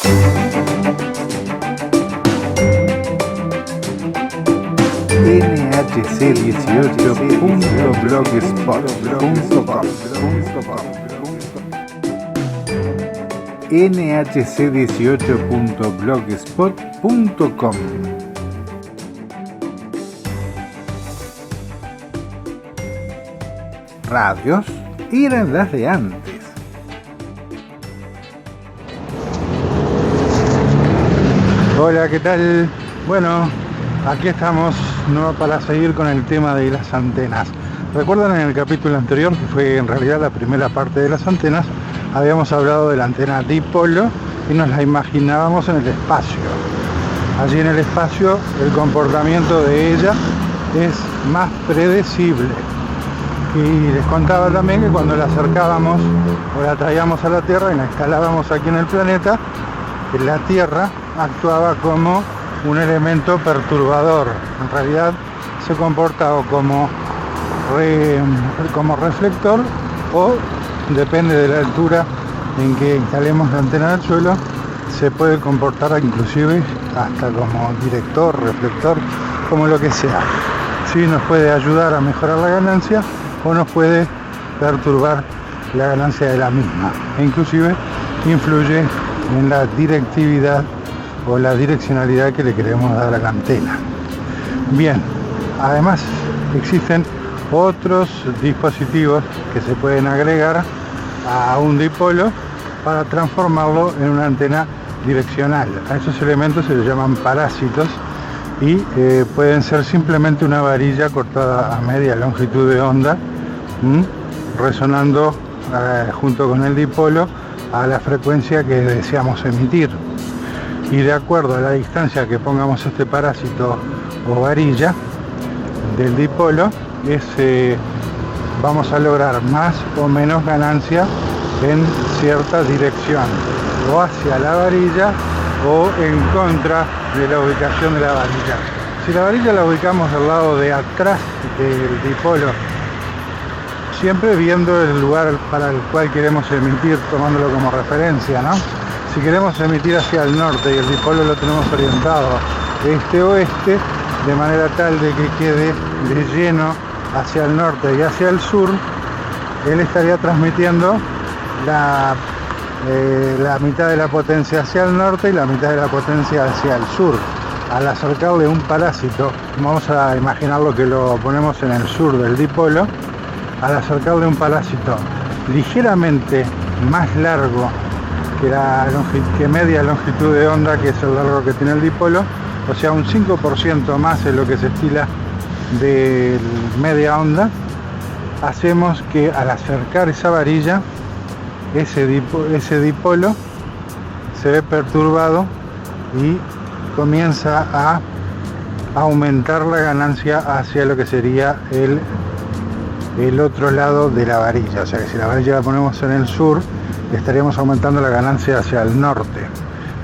nhc18.blogspot.com nhc18.blogspot.com Radios eran las de antes. Hola, ¿qué tal? Bueno, aquí estamos para seguir con el tema de las antenas. ¿Recuerdan en el capítulo anterior, que fue en realidad la primera parte de las antenas, habíamos hablado de la antena dipolo y nos la imaginábamos en el espacio? Allí en el espacio el comportamiento de ella es más predecible. Y les contaba también que cuando la acercábamos o la traíamos a la Tierra y la instalábamos aquí en el planeta, la Tierra actuaba como un elemento perturbador. En realidad se comporta o como reflector, o depende de la altura en que instalemos la antena del suelo, se puede comportar inclusive hasta como director, reflector, como lo que sea. Sí, nos puede ayudar a mejorar la ganancia o nos puede perturbar la ganancia de la misma, e inclusive influye en la directividad o la direccionalidad que le queremos dar a la antena. Bien, además existen otros dispositivos que se pueden agregar a un dipolo para transformarlo en una antena direccional. A esos elementos se les llaman parásitos y pueden ser simplemente una varilla cortada a media longitud de onda, resonando junto con el dipolo a la frecuencia que deseamos emitir. Y de acuerdo a la distancia que pongamos este parásito o varilla del dipolo, vamos a lograr más o menos ganancia en cierta dirección, o hacia la varilla o en contra de la ubicación de la varilla. Si la varilla la ubicamos del lado de atrás del dipolo, siempre viendo el lugar para el cual queremos emitir, tomándolo como referencia, ¿no? Si queremos emitir hacia el norte y el dipolo lo tenemos orientado este-oeste, de manera tal de que quede de lleno hacia el norte y hacia el sur, él estaría transmitiendo la mitad de la potencia hacia el norte y la mitad de la potencia hacia el sur. Al acercarle un parásito, vamos a imaginarlo que lo ponemos en el sur del dipolo, al acercarle un parásito ligeramente más largo que media longitud de onda, que es el largo que tiene el dipolo, o sea, un 5% más es lo que se estila de media onda, hacemos que al acercar esa varilla, ese dipolo se ve perturbado y comienza a aumentar la ganancia hacia lo que sería el otro lado de la varilla. O sea que si la varilla la ponemos en el sur, estaríamos aumentando la ganancia hacia el norte,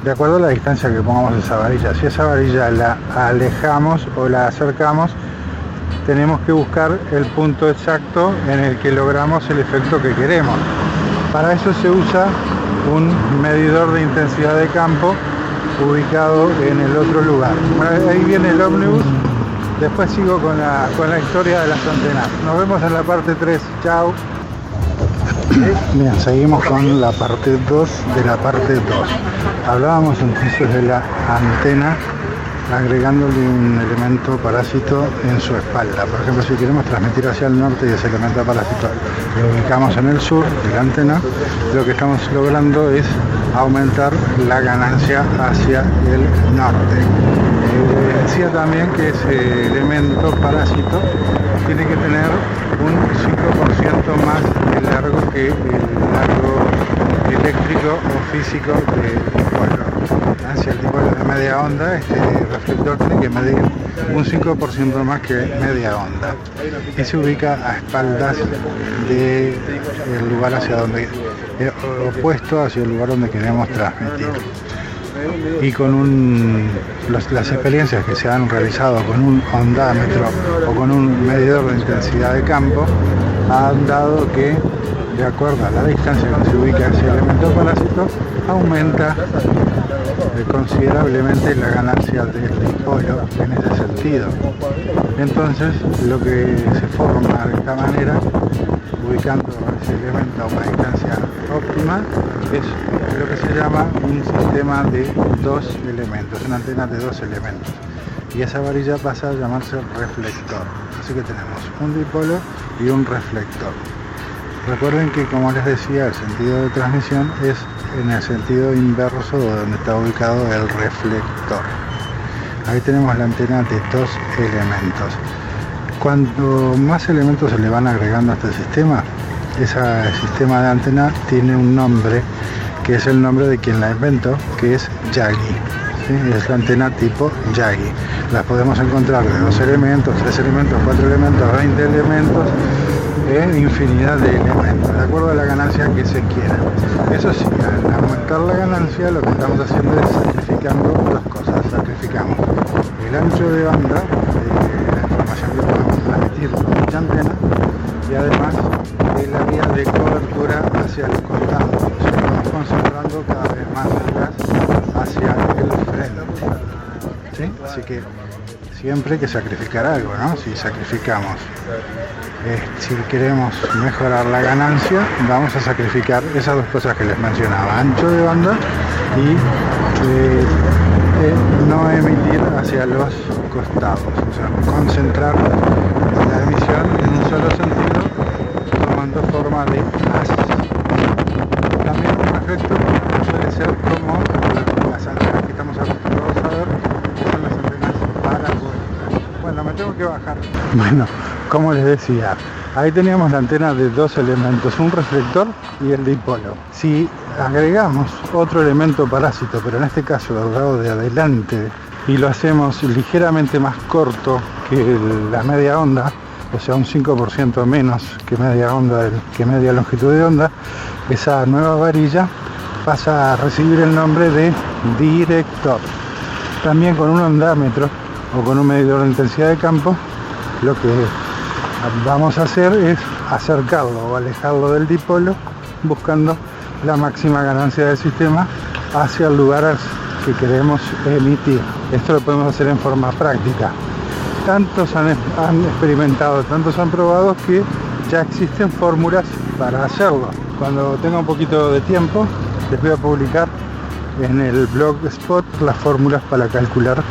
de acuerdo a la distancia que pongamos de esa varilla. Si esa varilla la alejamos o la acercamos, tenemos que buscar el punto exacto en el que logramos el efecto que queremos. Para eso se usa un medidor de intensidad de campo ubicado en el otro lugar. Bueno, ahí viene el ómnibus. Después sigo con la historia de las antenas. Nos vemos en la parte 3. Chao. Bien, seguimos con la parte 2 de la parte 2. Hablábamos entonces de la antena agregándole un elemento parásito en su espalda. Por ejemplo, si queremos transmitir hacia el norte y ese elemento parásito lo ubicamos en el sur de la antena, lo que estamos logrando es aumentar la ganancia hacia el norte. Decía también que ese elemento parásito tiene que tener un 5% más de largo que el largo eléctrico o físico del dipolo. Si el dipolo es de media onda, este reflector tiene que medir un 5% más que media onda y se ubica a espaldas del lugar hacia donde, opuesto hacia el lugar donde queremos transmitir. Y con las experiencias que se han realizado con un ondámetro o con un medidor de intensidad de campo han dado que, de acuerdo a la distancia que se ubica ese elemento parásito, aumenta considerablemente la ganancia del dipolo en ese sentido. Entonces lo que se forma de esta manera, ubicando ese elemento a una distancia óptima, es lo que se llama un sistema de dos elementos, una antena de dos elementos, y esa varilla pasa a llamarse reflector. Así que tenemos un dipolo y un reflector. Recuerden que, como les decía, el sentido de transmisión es en el sentido inverso de donde está ubicado el reflector. Ahí tenemos la antena de dos elementos. Cuando más elementos se le van agregando a este sistema, ese sistema de antena tiene un nombre, que es el nombre de quien la inventó, que es Yagi. ¿Sí? Es la antena tipo Yagi. Las podemos encontrar de 2 elementos, 3 elementos, 4 elementos, 20 elementos, infinidad de elementos, de acuerdo a la ganancia que se quiera. Eso sí, al aumentar la ganancia, lo que estamos haciendo es sacrificando dos cosas. Sacrificamos el ancho de banda de la información que podemos transmitir con dicha antena, y además la vía de cobertura hacia los costados. O sea, estamos concentrando cada vez más atrás hacia el frente. ¿Sí? Así que siempre hay que sacrificar algo, ¿no? Si sacrificamos, si queremos mejorar la ganancia, vamos a sacrificar esas dos cosas que les mencionaba: ancho de banda y no emitir hacia los costados, o sea, concentrar la emisión en un solo sentido, tomando forma de haz. También un efecto suele ser como las antenas que estamos acostumbrados a ver, que son las antenas parabólicas. Bueno, me tengo que bajar. Bueno, como les decía, ahí teníamos la antena de dos elementos, un reflector y el dipolo. Si agregamos otro elemento parásito, pero en este caso del lado de adelante, y lo hacemos ligeramente más corto que la media onda, o sea, un 5% menos que media onda, que media longitud de onda, esa nueva varilla pasa a recibir el nombre de director. También con un ondámetro o con un medidor de intensidad de campo, lo que vamos a hacer es acercarlo o alejarlo del dipolo, buscando la máxima ganancia del sistema hacia el lugar que queremos emitir. Esto lo podemos hacer en forma práctica. Tantos han experimentado, tantos han probado, que ya existen fórmulas para hacerlo. Cuando tenga un poquito de tiempo, les voy a publicar en el blogspot las fórmulas para calcular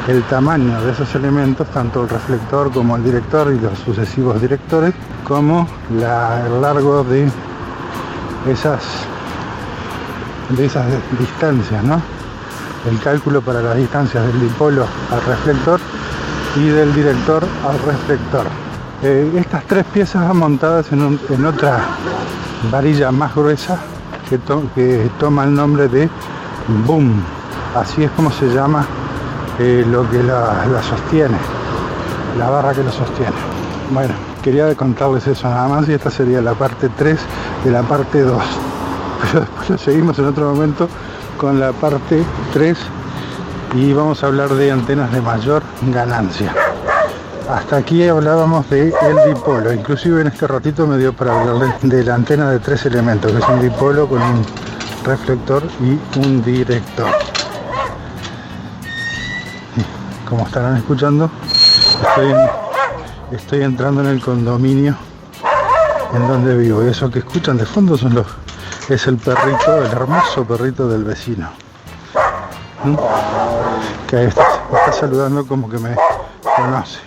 el tamaño de esos elementos, tanto el reflector como el director y los sucesivos directores, como el largo de esas distancias, ¿no? El cálculo para las distancias del dipolo al reflector y del director al reflector. Estas tres piezas van montadas en otra varilla más gruesa que toma el nombre de boom. Así es como se llama lo que la sostiene, la barra que lo sostiene. Bueno, quería contarles eso nada más, y esta sería la parte 3 de la parte 2. Pero después lo seguimos en otro momento con la parte 3 y vamos a hablar de antenas de mayor ganancia. Hasta aquí hablábamos del dipolo, inclusive en este ratito me dio para hablarles de la antena de 3 elementos, que es un dipolo con un reflector y un director. Como estarán escuchando, estoy entrando en el condominio en donde vivo, y eso que escuchan de fondo es el perrito, el hermoso perrito del vecino, que ahí está saludando como que me conoce.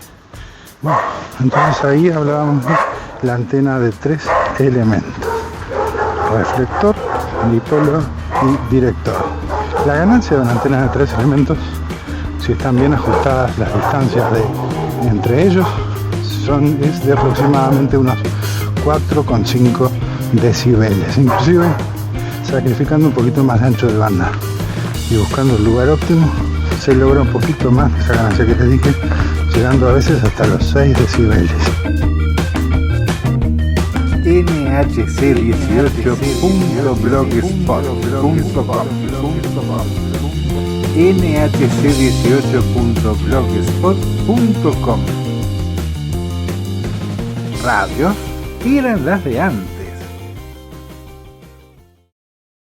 Bueno, entonces ahí hablábamos de la antena de 3 elementos: reflector, dipolo y director. La ganancia de una antena de 3 elementos, si están bien ajustadas las distancias entre ellos, es de aproximadamente unos 4,5 decibeles, inclusive sacrificando un poquito más de ancho de banda y buscando el lugar óptimo, se logra un poquito más de esa ganancia que les dije, llegando a veces hasta los 6 decibeles. nhc18.blogspot.com nhc18.blogspot.com. Radio eran las de antes.